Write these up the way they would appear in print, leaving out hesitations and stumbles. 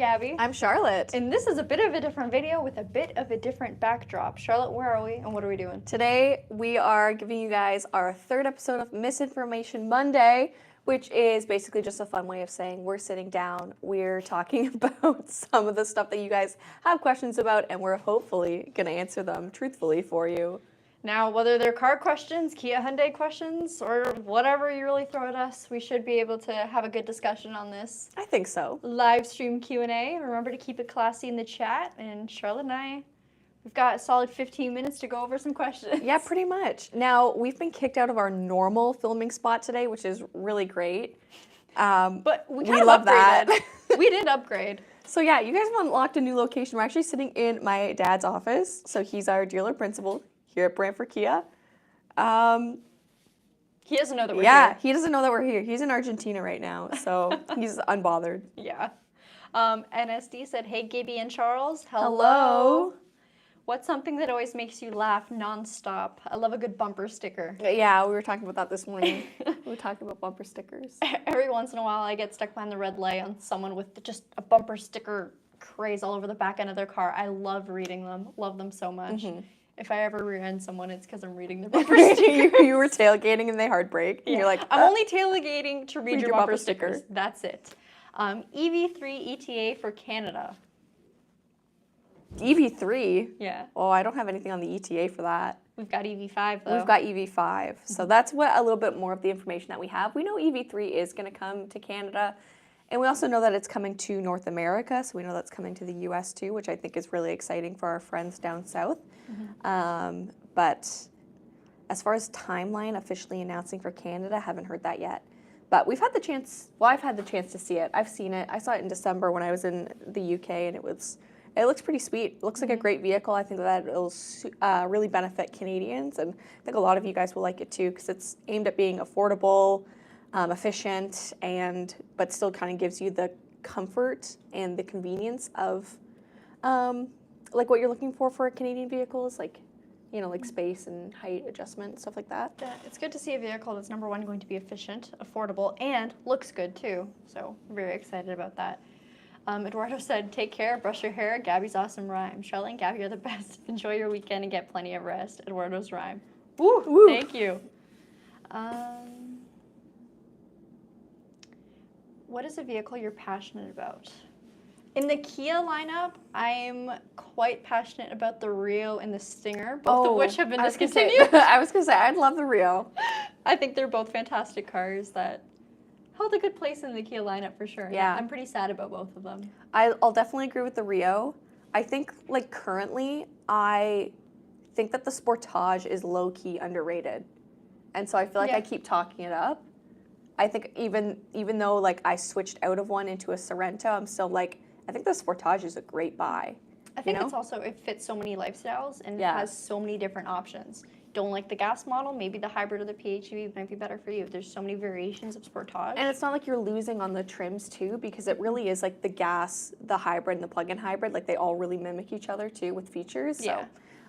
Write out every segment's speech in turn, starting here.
Gabby. I'm Charlotte. And this is a bit of a different video with a bit of a different backdrop. Charlotte, where are we and what are we doing? Today we are giving you guys our third episode of Misinformation Monday, which is basically just a fun way of saying we're sitting down, we're talking about some of the stuff that you guys have questions about, and we're hopefully going to answer them truthfully for you. Now, whether they're car questions, Kia Hyundai questions, or whatever you really throw at us, we should be able to have a good discussion on this. I think so. Live stream Q&A. Remember to keep it classy in the chat. And Charlotte and I, we've got a solid 15 minutes to go over some questions. Yeah, pretty much. Now, we've been kicked out of our normal filming spot today, which is really great. But we love that. We did upgrade. So yeah, you guys have unlocked a new location. We're actually sitting in my dad's office. So he's our dealer principal here at Brantford Kia. He doesn't know that we're here. Yeah, he doesn't know that we're here. He's in Argentina right now, so he's unbothered. Yeah. NSD said, hey, Gabi and Charles. Hello. What's something that always makes you laugh nonstop? I love a good bumper sticker. Yeah, we were talking about that this morning. We were talking about bumper stickers. Every once in a while, I get stuck behind the red light on someone with just a bumper sticker craze all over the back end of their car. I love reading them. Love them so much. Mm-hmm. If I ever rear-end someone, it's because I'm reading their bumper sticker. You were tailgating and they hard brake. And you're like, I'm only tailgating to read your bumper stickers. That's it. EV3 ETA for Canada. EV3? Yeah. Oh, I don't have anything on the ETA for that. We've got EV5 though. We've got EV5. So that's what a little bit more of the information that we have. We know EV3 is going to come to Canada. And we also know that it's coming to North America, so we know that's coming to the US too, which I think is really exciting for our friends down south. Mm-hmm. But as far as timeline officially announcing for Canada, I haven't heard that yet. But we've had the chance, well, I've had the chance to see it. I've seen it. I saw it in December when I was in the UK, and it looks pretty sweet. It looks like a great vehicle. I think that it'll really benefit Canadians, and I think a lot of you guys will like it too, because it's aimed at being affordable, efficient, but still kind of gives you the comfort and the convenience of like what you're looking for a Canadian vehicle is like, you know, like space and height adjustment, stuff like that. Yeah, it's good to see a vehicle that's number one going to be efficient, affordable, and looks good too. So I'm very excited about that. Eduardo said, take care, brush your hair, Gabby's awesome rhyme. Charlotte and Gabby are the best. Enjoy your weekend and get plenty of rest. Eduardo's rhyme. Woo! Woo. Thank you. What is a vehicle you're passionate about? In the Kia lineup, I'm quite passionate about the Rio and the Stinger, both of which have been discontinued. I was going to say, I'd love the Rio. I think they're both fantastic cars that hold a good place in the Kia lineup for sure. Yeah. I'm pretty sad about both of them. I'll definitely agree with the Rio. I think, like, currently, I think that the Sportage is low-key underrated. And so I feel like I keep talking it up. I think even though, like, I switched out of one into a Sorento, I'm still, like, I think the Sportage is a great buy. I think it's also, it fits so many lifestyles and it has so many different options. Don't like the gas model, maybe the hybrid or the PHEV might be better for you. There's so many variations of Sportage. And it's not like you're losing on the trims too, because it really is like the gas, the hybrid, and the plug-in hybrid, like they all really mimic each other too with features. So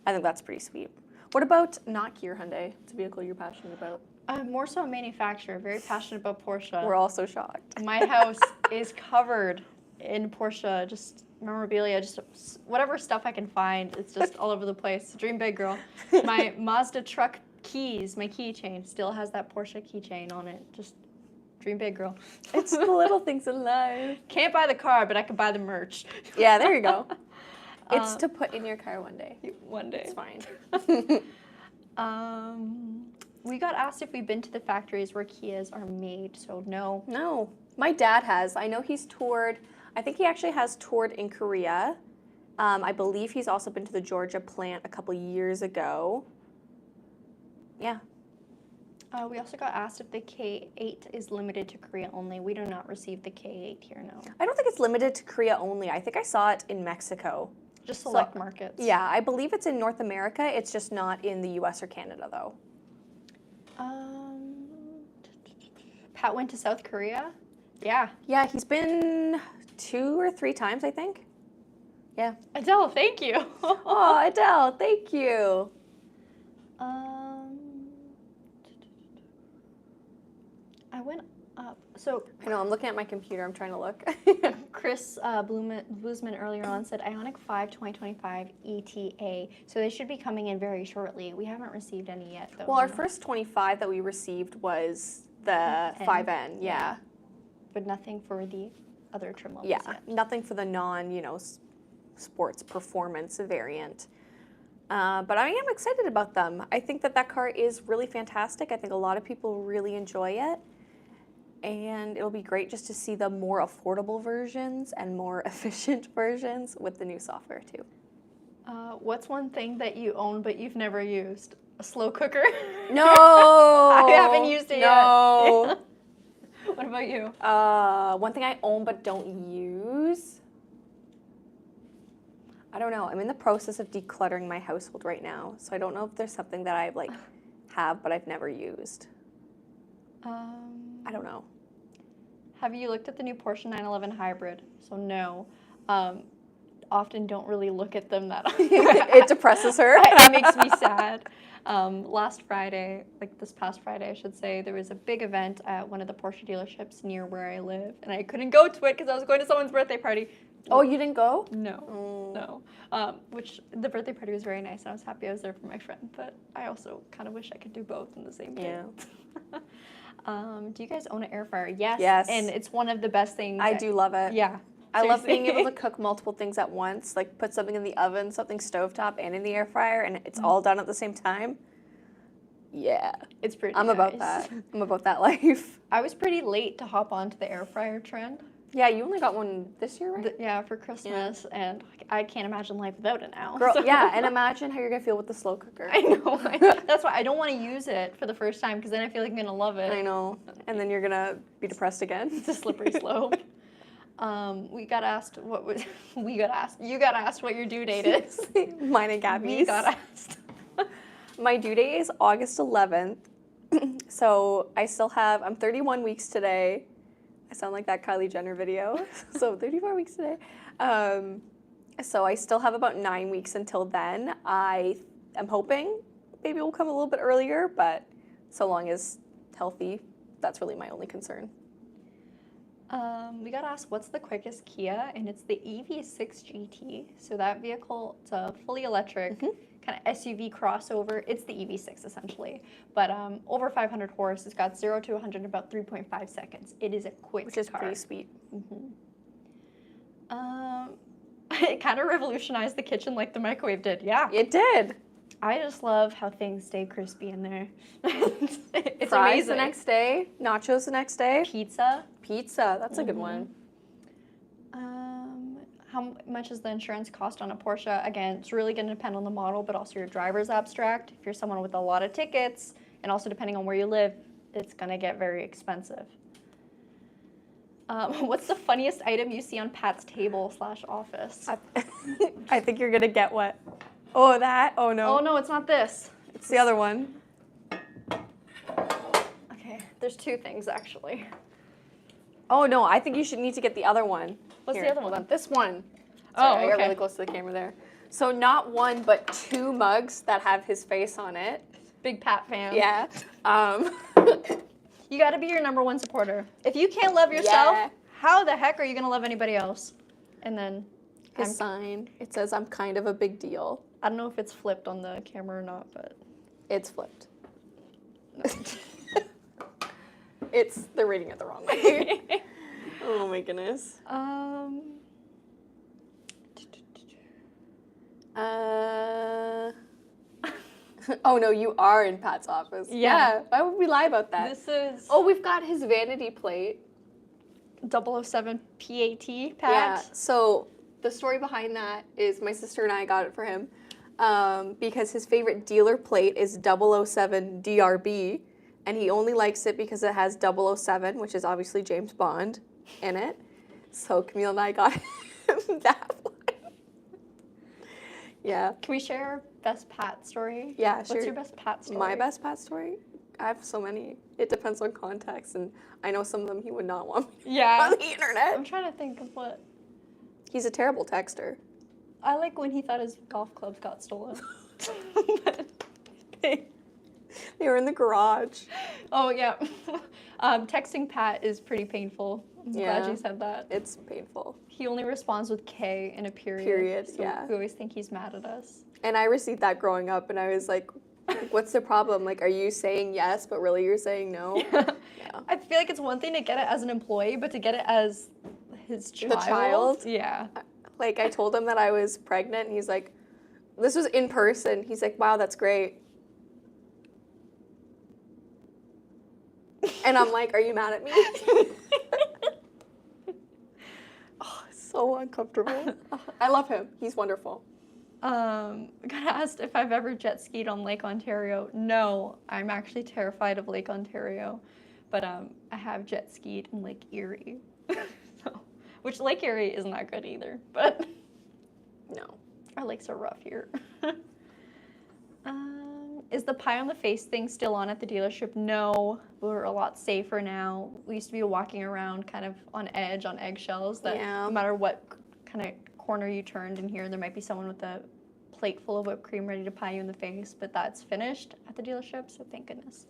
I think that's pretty sweet. What about not Kia Hyundai? It's a vehicle you're passionate about. More so a manufacturer, very passionate about Porsche. We're also shocked. My house is covered in Porsche, just memorabilia, just whatever stuff I can find. It's just all over the place. Dream big, girl. My Mazda truck keys, my keychain still has that Porsche keychain on it. Just dream big, girl. It's the little things in life. Can't buy the car, but I can buy the merch. Yeah, there you go. It's to put in your car one day. One day. It's fine. We got asked if we've been to the factories where Kias are made, so no. No. My dad has. I know he's toured. I think he actually has toured in Korea. I believe he's also been to the Georgia plant a couple years ago. Yeah. We also got asked if the K8 is limited to Korea only. We do not receive the K8 here, no. I don't think it's limited to Korea only. I think I saw it in Mexico. Just select markets. Yeah, I believe it's in North America. It's just not in the US or Canada, though. Pat went to South Korea? Yeah. Yeah, he's been 2 or 3 times, I think. Yeah. Adele, thank you. Oh, Adele, thank you. I went up So I know, I'm looking at my computer. I'm trying to look. Chris Bluesman earlier on said Ionic 5 2025 ETA. So they should be coming in very shortly. We haven't received any yet, though. Well, our first 25 that we received was the N. 5N, yeah. But nothing for the other trim levels Yeah, yet. nothing for the non, sports performance variant. But I am excited about them. I think that car is really fantastic. I think a lot of people really enjoy it. And it'll be great just to see the more affordable versions and more efficient versions with the new software too. What's one thing that you own but you've never used? A slow cooker? No! I haven't used it yet. What about you? One thing I own but don't use? I don't know. I'm in the process of decluttering my household right now, so I don't know if there's something that I have but I've never used. I don't know. Have you looked at the new Porsche 911 Hybrid? So no. Often don't really look at them that often. It depresses her. It makes me sad. Last Friday, this past Friday, I should say, there was a big event at one of the Porsche dealerships near where I live, and I couldn't go to it because I was going to someone's birthday party. Oh, you didn't go? No. Which the birthday party was very nice, and I was happy I was there for my friend, but I also kind of wish I could do both in the same day. Yeah. Do you guys own an air fryer? Yes. Yes. And it's one of the best things. I do love it. Yeah. I love being able to cook multiple things at once, like put something in the oven, something stovetop, and in the air fryer, and it's all done at the same time. Yeah. It's pretty I'm about that. I'm about that life. I was pretty late to hop onto the air fryer trend. Yeah, you only got one this year, right? Yeah, for Christmas, and I can't imagine life without it now. Girl, so. yeah, and imagine how you're going to feel with the slow cooker. I know. That's why I don't want to use it for the first time, because then I feel like I'm going to love it. I know. And then you're going to be depressed again. It's a slippery slope. You got asked what your due date is. Mine and Gabby's. We got asked. My due date is August 11th. So I'm 31 weeks today. I sound like that Kylie Jenner video. So 34 weeks today. So I still have about 9 weeks until then. I am hoping baby will come a little bit earlier, but so long as healthy, that's really my only concern. We got asked what's the quickest Kia, and it's the EV6 GT. So that vehicle, it's a fully electric kind of SUV crossover. It's the EV6 essentially, but over 500 horse. It's got 0 to 100 in about 3.5 seconds. It is a quick Which is car. pretty sweet. It kind of revolutionized the kitchen like the microwave did. Yeah, It did. I just love how things stay crispy in there. It's Fries amazing. the next day, nachos the next day. Pizza. Pizza, that's a good one. How much does the insurance cost on a Porsche? Again, it's really going to depend on the model, but also your driver's abstract. If you're someone with a lot of tickets, and also depending on where you live, it's going to get very expensive. What's the funniest item you see on Pat's table / office? I think you're gonna get what? Oh, that? Oh no. Oh no, it's not this. It's the other one. Okay, there's two things actually. Oh no, I think you should need to get the other one. What's Here, the other hold one? on. This one. Oh, Sorry, I got okay. really close to the camera there. So not one, but 2 mugs that have his face on it. Big Pat fan. Yeah. You got to be your #1 supporter. If you can't love yourself, Yeah. how the heck are you gonna love anybody else? And then His sign. It says, "I'm kind of a big deal." I don't know if it's flipped on the camera or not, but It's flipped. They're reading it the wrong way. Oh my goodness. Oh no, you are in Pat's office. Yeah. Why would we lie about that? this is Oh, we've got his vanity plate. 007 PAT, Pat. Yeah. So the story behind that is my sister and I got it for him because his favorite dealer plate is 007 DRB, and he only likes it because it has 007, which is obviously James Bond, in it. So Camille and I got him that one. Yeah. Can we share our best Pat story? Yeah, sure. What's your best Pat story? My best Pat story? I have so many. It depends on context, and I know some of them he would not want me Yeah. on the internet. I'm trying to think of what. He's a terrible texter. I like when he thought his golf clubs got stolen. They were in the garage. Oh, yeah. Texting Pat is pretty painful. I'm glad you said that. It's painful. He only responds with K and a period. Period, so yeah. We always think he's mad at us. And I received that growing up, and I was like, what's the problem? Like, are you saying yes, but really you're saying no? Yeah. I feel like it's one thing to get it as an employee, but to get it as his child. The child? Yeah. Like, I told him that I was pregnant, and he's like, this was in person. He's like, wow, that's great. And I'm like, are you mad at me? Oh, so uncomfortable. I love him. He's wonderful. Got asked if I've ever jet skied on Lake Ontario. No, I'm actually terrified of Lake Ontario, but I have jet skied in Lake Erie, which Lake Erie isn't that good either. But no, our lakes are rough here. Is the pie on the face thing still on at the dealership? No, we're a lot safer now. We used to be walking around kind of on edge, on eggshells, that no matter what kind of corner you turned in here, there might be someone with a plate full of whipped cream ready to pie you in the face, but that's finished at the dealership, so thank goodness.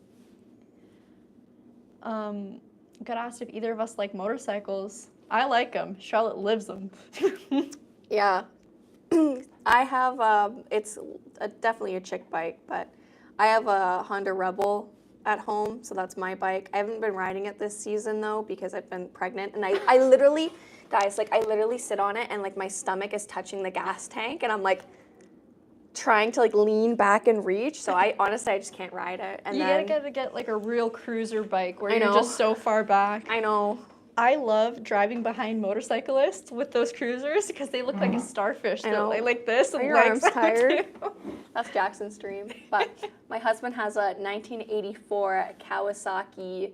Got asked if either of us like motorcycles. I like them. Charlotte lives them. Yeah. I have, it's definitely a chick bike, but I have a Honda Rebel at home, so that's my bike. I haven't been riding it this season, though, because I've been pregnant, and I literally, guys, like, I literally sit on it, and, like, my stomach is touching the gas tank, and I'm, like, trying to, like, lean back and reach, so honestly, I just can't ride it. And you gotta get, like, a real cruiser bike where you're just so far back. I know. I love driving behind motorcyclists with those cruisers because they look like a starfish. They're like this. Are your arms tired? That's Jackson's dream. But my husband has a 1984 Kawasaki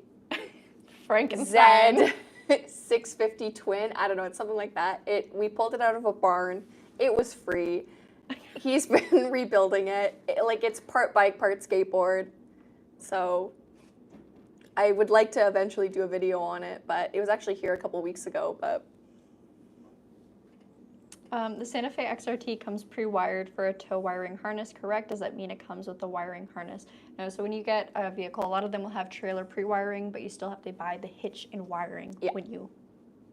Frankenstein Z650 twin. I don't know. It's something like that. We pulled it out of a barn. It was free. He's been rebuilding it. It's part bike, part skateboard. So I would like to eventually do a video on it, but it was actually here a couple weeks ago. But the Santa Fe XRT comes pre-wired for a tow wiring harness, correct? Does that mean it comes with the wiring harness? No, so when you get a vehicle, a lot of them will have trailer pre-wiring, but you still have to buy the hitch and wiring when you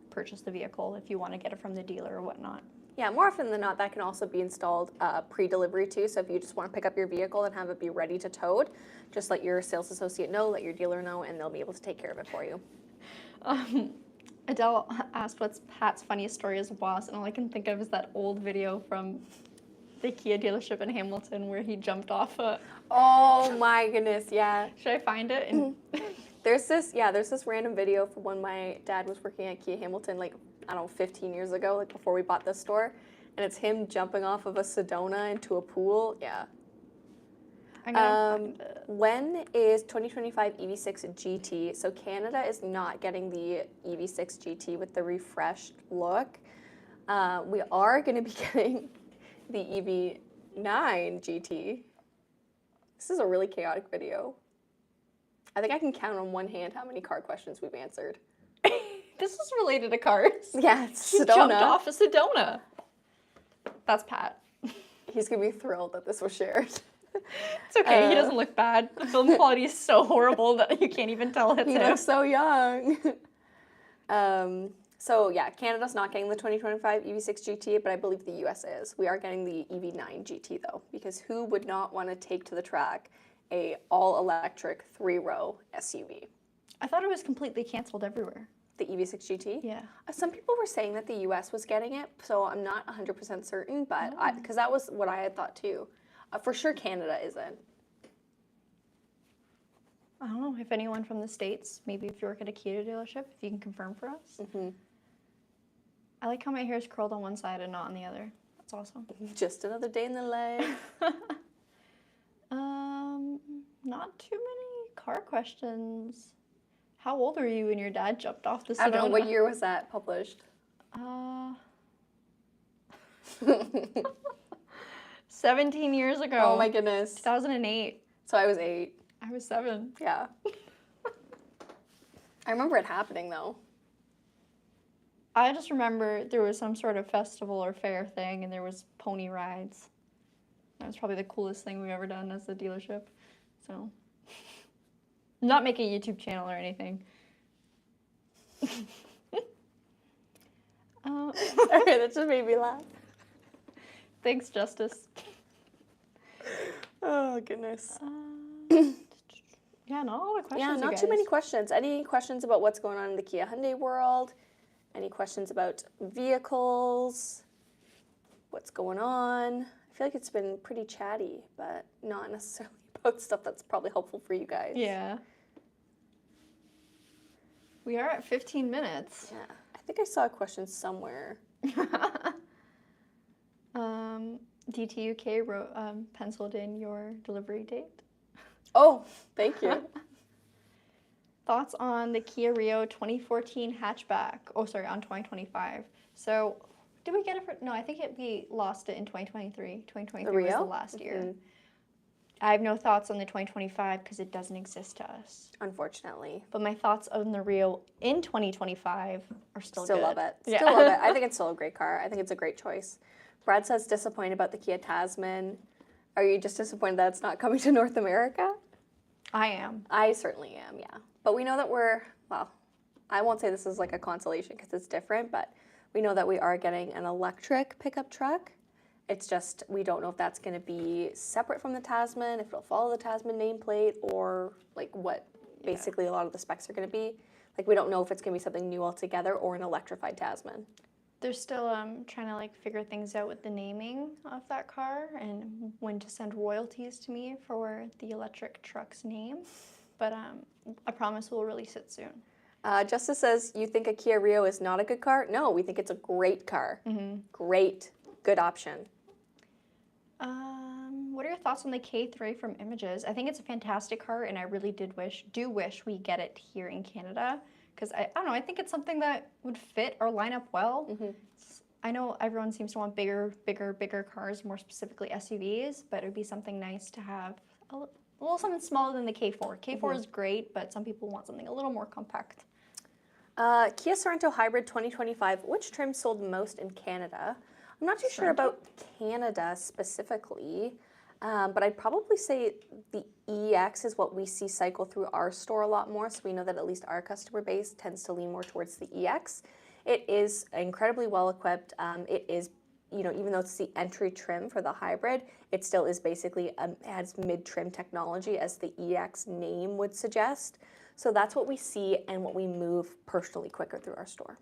purchase the vehicle if you want to get it from the dealer or whatnot. Yeah, more often than not, that can also be installed pre-delivery too. So if you just want to pick up your vehicle and have it be ready to towed, just let your sales associate know, let your dealer know, and they'll be able to take care of it for you. Adele asked what's Pat's funniest story as a boss, and all I can think of is that old video from the Kia dealership in Hamilton where he jumped off a... Oh my goodness, yeah. Should I find it? And There's this random video from when my dad was working at Kia Hamilton, like, I don't know, 15 years ago, like before we bought this store, and it's him jumping off of a Sedona into a pool. Yeah. When is 2025 EV6 GT? So Canada is not getting the EV6 GT with the refreshed look. We are going to be getting the EV9 GT. This is a really chaotic video. I think I can count on one hand how many car questions we've answered. This is related to cars. Yeah, it's She Sedona. jumped off a Sedona. That's Pat. He's going to be thrilled that this was shared. It's okay, he doesn't look bad. The film quality is so horrible that you can't even tell it's him. He looks so young. So yeah, Canada's not getting the 2025 EV6 GT, but I believe the US is. We are getting the EV9 GT though, because who would not want to take to the track a all-electric 3-row SUV? I thought it was completely canceled everywhere. The EV6 GT? Yeah. Some people were saying that the US was getting it, so I'm not 100% certain, but because that was what I had thought too. For sure Canada isn't. I don't know if anyone from the States, maybe if you work at a Kia dealership, if you can confirm for us. Mm-hmm. I like how my hair is curled on one side and not on the other. That's awesome. Just another day in the life. Not too many car questions. How old were you when your dad jumped off the Sedona? I don't know, what year was that published? 17 years ago. Oh my goodness. 2008. So I was 8. I was 7. Yeah. I remember it happening though. I just remember there was some sort of festival or fair thing and there was pony rides. That was probably the coolest thing we've ever done as a dealership. So Not make a YouTube channel or anything. Sorry, that just made me laugh. Thanks, Justice. Oh, goodness. Yeah, not a lot of questions. Yeah, you not guys. too many questions. Any questions about what's going on in the Kia Hyundai world? Any questions about vehicles? What's going on? I feel like it's been pretty chatty, but not necessarily about stuff that's probably helpful for you guys. Yeah. We are at 15 minutes. Yeah. I think I saw a question somewhere. DTUK wrote, penciled in your delivery date. Oh, thank you. Thoughts on the Kia Rio 2014 hatchback? Oh, sorry, on 2025. So, did we get it for? No, I think we lost it in 2023. 2023 The was Rio? the last year. Mm-hmm. I have no thoughts on the 2025 because it doesn't exist to us. Unfortunately. But my thoughts on the Rio in 2025 are still good. Love it. Yeah. Still love it. I think it's still a great car. I think it's a great choice. Brad says disappointed about the Kia Tasman. Are you just disappointed that it's not coming to North America? I am. I certainly am, yeah. But we know that well, I won't say this is like a consolation because it's different, but we know that we are getting an electric pickup truck. It's just, we don't know if that's going to be separate from the Tasman, if it'll follow the Tasman nameplate, or like what basically a lot of the specs are going to be. Like, we don't know if it's going to be something new altogether or an electrified Tasman. They're still trying to like figure things out with the naming of that car and when to send royalties to me for the electric truck's name. But I promise we'll release it soon. Justice says, you think a Kia Rio is not a good car? No, we think it's a great car. Mm-hmm. Great, good option. What are your thoughts on the K3 from Images? I think it's a fantastic car, and I really do wish we get it here in Canada. Because I don't know, I think it's something that would fit our lineup well. Mm-hmm. I know everyone seems to want bigger cars, more specifically SUVs, but it would be something nice to have a little something smaller than the K4. K4 is great, but some people want something a little more compact. Kia Sorento Hybrid 2025, which trim sold the most in Canada? I'm not too sure about Canada specifically, but I'd probably say the EX is what we see cycle through our store a lot more, so we know that at least our customer base tends to lean more towards the EX. It is incredibly well equipped. It is, even though it's the entry trim for the hybrid, it still is basically has mid-trim technology as the EX name would suggest. So that's what we see and what we move personally quicker through our store.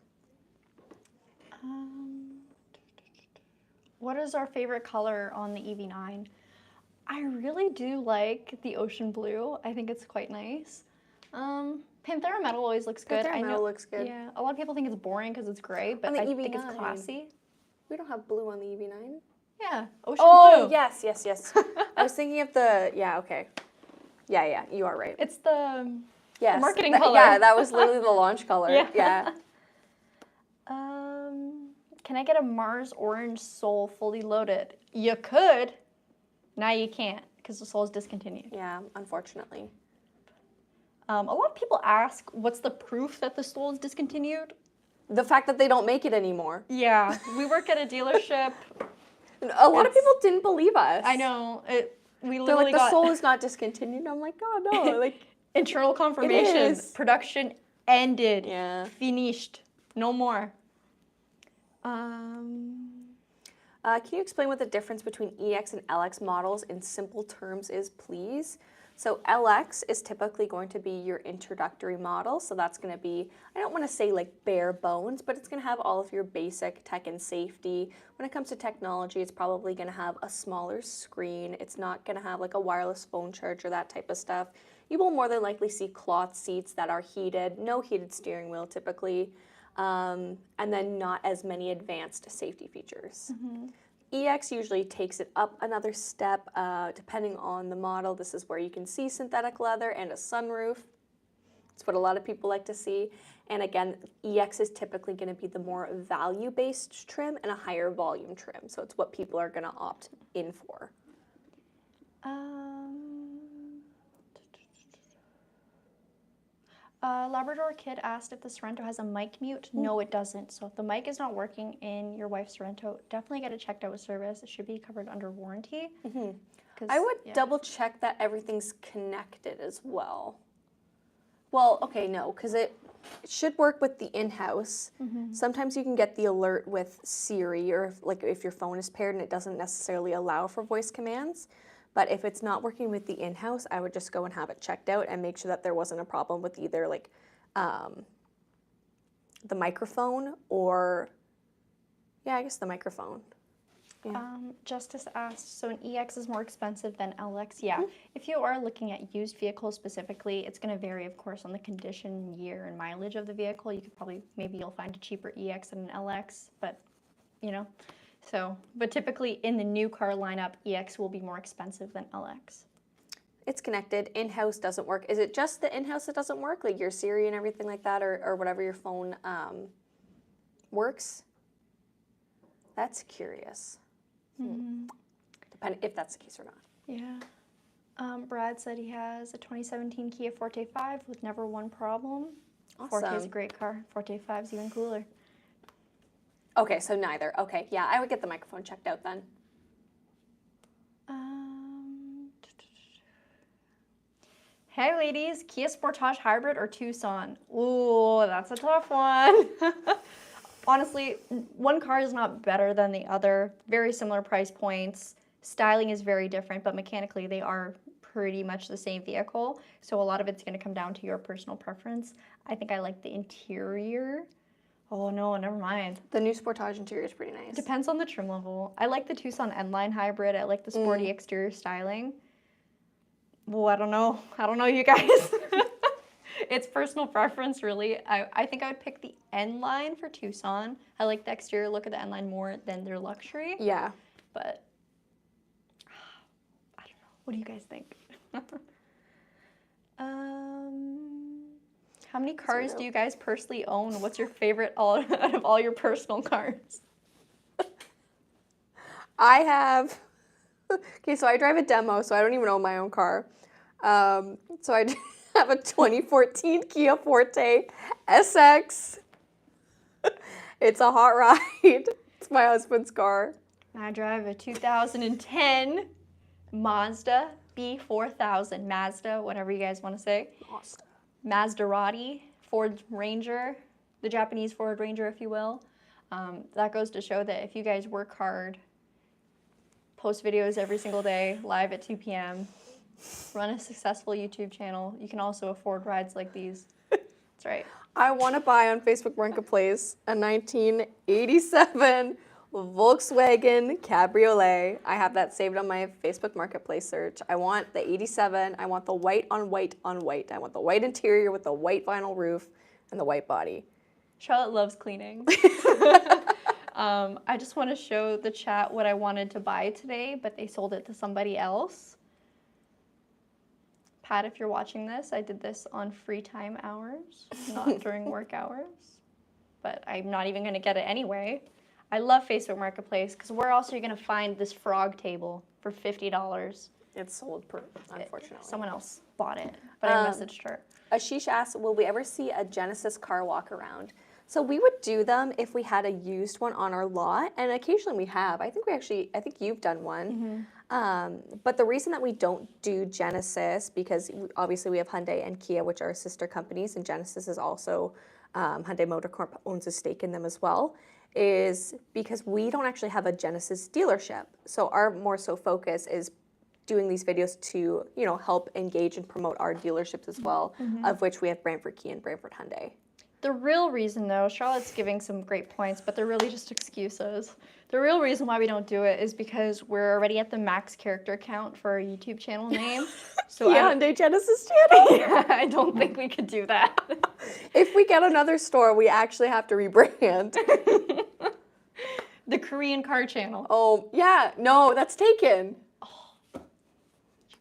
What is our favorite color on the EV9? I really do like the ocean blue. I think it's quite nice. Panthera metal always looks good. Panthera metal looks good. Yeah, a lot of people think it's boring because it's gray, but I think it's classy. We don't have blue on the EV9. Yeah, ocean blue. Oh, yes. I was thinking of okay. Yeah, you are right. It's the yes. marketing color. Yeah, that was literally the launch color. Yeah. Can I get a Mars Orange Soul fully loaded? You could. Now you can't because the Soul is discontinued. Yeah, unfortunately. A lot of people ask, what's the proof that the Soul is discontinued? The fact that they don't make it anymore. Yeah, we work at a dealership. A lot of people didn't believe us. I know. We They're literally like, got the Soul is not discontinued. I'm like, oh no, like internal confirmation. Production ended. Yeah. Finished. No more. Can you explain what the difference between EX and LX models in simple terms is, please? So LX is typically going to be your introductory model. So that's going to be, I don't want to say like bare bones, but it's going to have all of your basic tech and safety. When it comes to technology, it's probably going to have a smaller screen. It's not going to have like a wireless phone charger, that type of stuff. You will more than likely see cloth seats that are heated, no heated steering wheel typically, and then not as many advanced safety features. Mm-hmm. EX usually takes it up another step, depending on the model. This is where you can see synthetic leather and a sunroof. It's what a lot of people like to see. And again, EX is typically going to be the more value-based trim and a higher volume trim. So it's what people are going to opt in for. Labrador Kid asked if the Sorento has a mic mute. No, it doesn't. So if the mic is not working in your wife's Sorento, definitely get it checked out with service. It should be covered under warranty. I would double check that everything's connected as well. Well, okay, no, because it should work with the in-house. Sometimes you can get the alert with Siri, or if your phone is paired and it doesn't necessarily allow for voice commands. But if it's not working with the in-house, I would just go and have it checked out and make sure that there wasn't a problem with either the microphone or, yeah, I guess the microphone. Yeah. Justice asked, so an EX is more expensive than LX? Yeah. If you are looking at used vehicles specifically, it's going to vary, of course, on the condition, year, and mileage of the vehicle. You could probably, maybe you'll find a cheaper EX than an LX, but, you know. So, but typically in the new car lineup, EX will be more expensive than LX. It's connected. In-house doesn't work. Is it just the in-house that doesn't work? Like your Siri and everything like that, or whatever your phone works? That's curious. Depending if that's the case or not. Yeah. Brad said he has a 2017 Kia Forte 5 with never one problem. Awesome. Forte is a great car. Forte 5 is even cooler. Okay, so neither. Okay, yeah, I would get the microphone checked out then. Hey ladies, Kia Sportage Hybrid or Tucson? Ooh, that's a tough one. Honestly, one car is not better than the other. Very similar price points. Styling is very different, but mechanically they are pretty much the same vehicle. So a lot of it's going to come down to your personal preference. I think I like the interior. Oh no, never mind. The new Sportage interior is pretty nice. Depends on the trim level. I like the Tucson N-Line Hybrid. I like the sporty exterior styling. Well, I don't know. I don't know, you guys. It's personal preference, really. I think I would pick the N-Line for Tucson. I like the exterior look of the N-Line more than their luxury. Yeah. But, I don't know. What do you guys think? How many cars do you guys personally own? What's your favorite out of all your personal cars? I have... Okay, so I drive a demo, so I don't even own my own car. So I have a 2014 Kia Forte SX. It's a hot ride. It's my husband's car. I drive a 2010 Mazda B4000. Mazda, whatever you guys want to say. Maserati, Ford Ranger, the Japanese Ford Ranger, if you will. That goes to show that if you guys work hard, post videos every single day, live at 2 p.m., run a successful YouTube channel, you can also afford rides like these. That's right. I want to buy on Facebook Marketplace a 1987 Volkswagen Cabriolet. I have that saved on my Facebook Marketplace search. I want the 87. I want the white on white on white. I want the white interior with the white vinyl roof and the white body. Charlotte loves cleaning. I just want to show the chat what I wanted to buy today, but they sold it to somebody else. Pat, if you're watching this, I did this on free time hours, not during work hours. But I'm not even going to get it anyway. I love Facebook Marketplace, because where else are you going to find this frog table for $50? It's sold, unfortunately. Someone else bought it, but I messaged her. Ashish asked, will we ever see a Genesis car walk around? So we would do them if we had a used one on our lot, and occasionally we have. I think you've done one. But the reason that we don't do Genesis, because obviously we have Hyundai and Kia, which are sister companies, and Genesis is also, Hyundai Motor Corp owns a stake in them as well, is because we don't actually have a Genesis dealership. So our more so focus is doing these videos to, help engage and promote our dealerships as well, of which we have Brantford Kia and Brantford Hyundai. The real reason, though, Charlotte's giving some great points, but they're really just excuses. The real reason why we don't do it is because we're already at the max character count for our YouTube channel name. So Hyundai Genesis channel? Yeah, I don't think we could do that. If we get another store, we actually have to rebrand. The Korean car channel. Oh, yeah. No, that's taken. Oh, you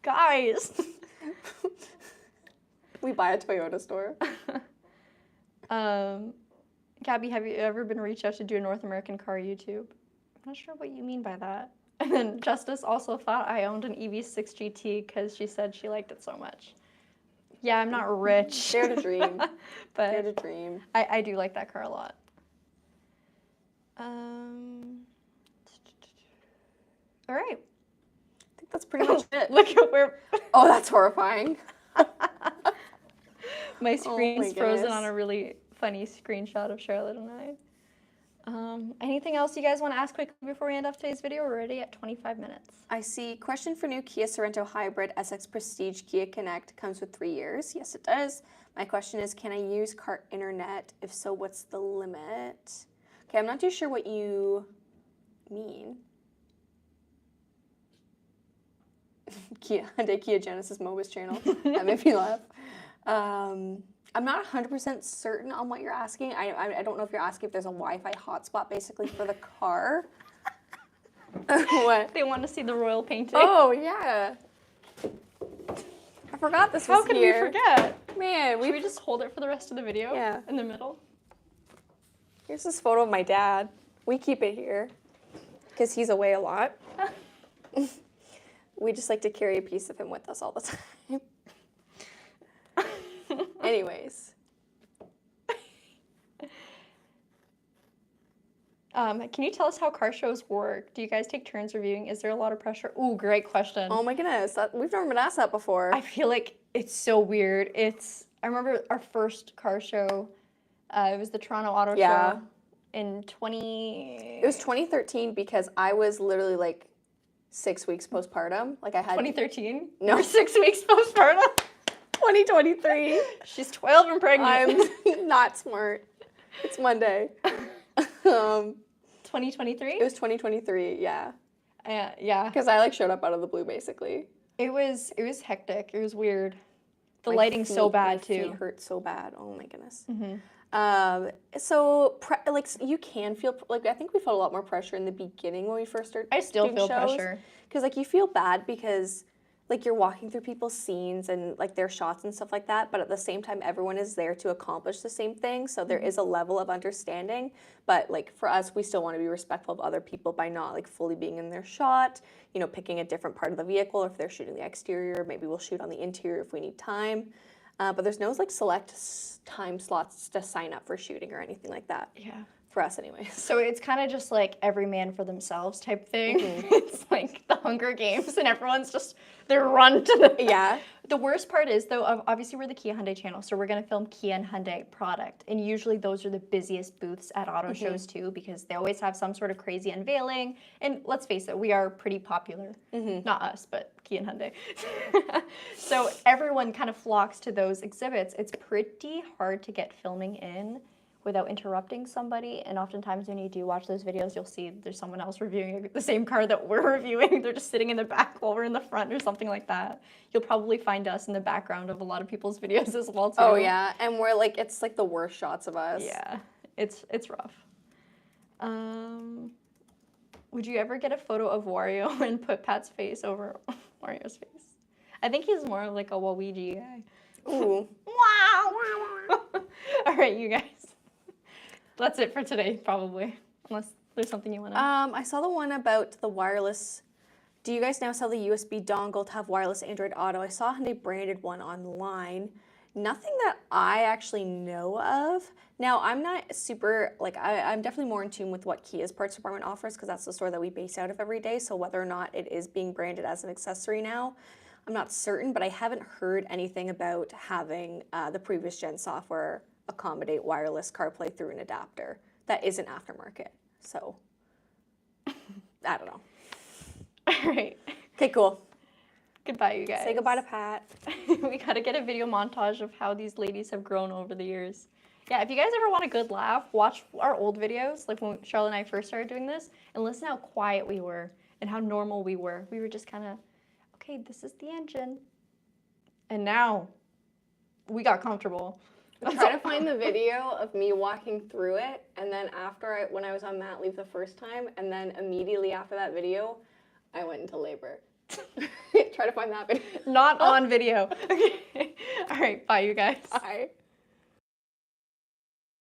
guys. We buy a Toyota store. Gabi, have you ever been reached out to do a North American car YouTube? I'm not sure what you mean by that. And then Justice also thought I owned an EV6 GT because she said she liked it so much. Yeah, I'm not rich. Dare to dream. But Dare to dream. I do like that car a lot. All right. I think that's pretty much it. Look at where Oh, that's horrifying. my screen's frozen goodness. on a really funny screenshot of Charlotte and I. Anything else you guys want to ask quickly before we end off today's video? We're already at 25 minutes. I see. Question for new Kia Sorento Hybrid SX Prestige Kia Connect comes with 3 years. Yes, it does. My question is, can I use car internet? If so, what's the limit? Okay, I'm not too sure what you mean. Hyundai Kia Genesis Mobis channel. That made me laugh. I'm not 100% certain on what you're asking. I don't know if you're asking if there's a Wi-Fi hotspot basically for the car. What? They want to see the royal painting. Oh, yeah. I forgot this was How could here. we forget? Man, Should we just hold it for the rest of the video? Yeah. In the middle? Here's this photo of my dad. We keep it here because he's away a lot. We just like to carry a piece of him with us all the time. Anyways. Can you tell us how car shows work? Do you guys take turns reviewing? Is there a lot of pressure? Ooh, great question. Oh my goodness, we've never been asked that before. I feel like it's so weird. I remember our first car show, it was the Toronto Auto Yeah. Show in It was 2013 because I was literally like 6 weeks postpartum. Like I had 2013? No. Or 6 weeks postpartum? 2023. She's 12 and pregnant. I'm not smart. It's Monday. 2023? It was 2023, yeah. Yeah. Because I like showed up out of the blue basically. It was hectic. It was weird. The My lighting's so feet- bad my too. feet hurt so bad. Oh my goodness. Mm-hmm. So like you can feel like I think we felt a lot more pressure in the beginning when we first started. I still doing feel shows. pressure. Because like you feel bad because like you're walking through people's scenes and like their shots and stuff like that, but at the same time everyone is there to accomplish the same thing, so there is a level of understanding. But like for us, we still want to be respectful of other people by not like fully being in their shot, you know, picking a different part of the vehicle. If they're shooting the exterior, maybe we'll shoot on the interior if we need time. But there's no like select time slots to sign up for shooting or anything like that. Yeah. For us anyways. So it's kind of just like every man for themselves type thing. It's like the Hunger Games and everyone's just, they're run to the... Yeah. The worst part is though, obviously we're the Kia Hyundai channel, so we're going to film Kia and Hyundai product. And usually those are the busiest booths at auto shows too, because they always have some sort of crazy unveiling. And let's face it, we are pretty popular. Not us, but Kia and Hyundai. So everyone kind of flocks to those exhibits. It's pretty hard to get filming in without interrupting somebody, and oftentimes when you do watch those videos, you'll see there's someone else reviewing the same car that we're reviewing. They're just sitting in the back while we're in the front or something like that. You'll probably find us in the background of a lot of people's videos as well too. Oh yeah, and we're like, it's like the worst shots of us. Yeah, it's rough. Would you ever get a photo of Wario and put Pat's face over Wario's face? I think he's more like a Waluigi guy. Ooh. Wow. All right, you guys. That's it for today, probably. Unless there's something you want to... I saw the one about the wireless. Do you guys now sell the USB dongle to have wireless Android Auto? I saw a Hyundai branded one online. Nothing that I actually know of. Now, I'm not super, like, I'm definitely more in tune with what Kia's parts department offers because that's the store that we base out of every day. So whether or not it is being branded as an accessory now, I'm not certain, but I haven't heard anything about having the previous gen software accommodate wireless CarPlay through an adapter that isn't aftermarket. So, I don't know. All right. Okay, cool. Goodbye, you guys. Say goodbye to Pat. We got to get a video montage of how these ladies have grown over the years. Yeah, if you guys ever want a good laugh, watch our old videos, like when Charlotte and I first started doing this, and listen how quiet we were and how normal we were. We were just kind of, okay, this is the engine. And now, we got comfortable. Try to find the video of me walking through it, and then after when I was on mat leave the first time, and then immediately after that video, I went into labor. Try to find that video. Not on video. Okay. All right, bye, you guys. Bye.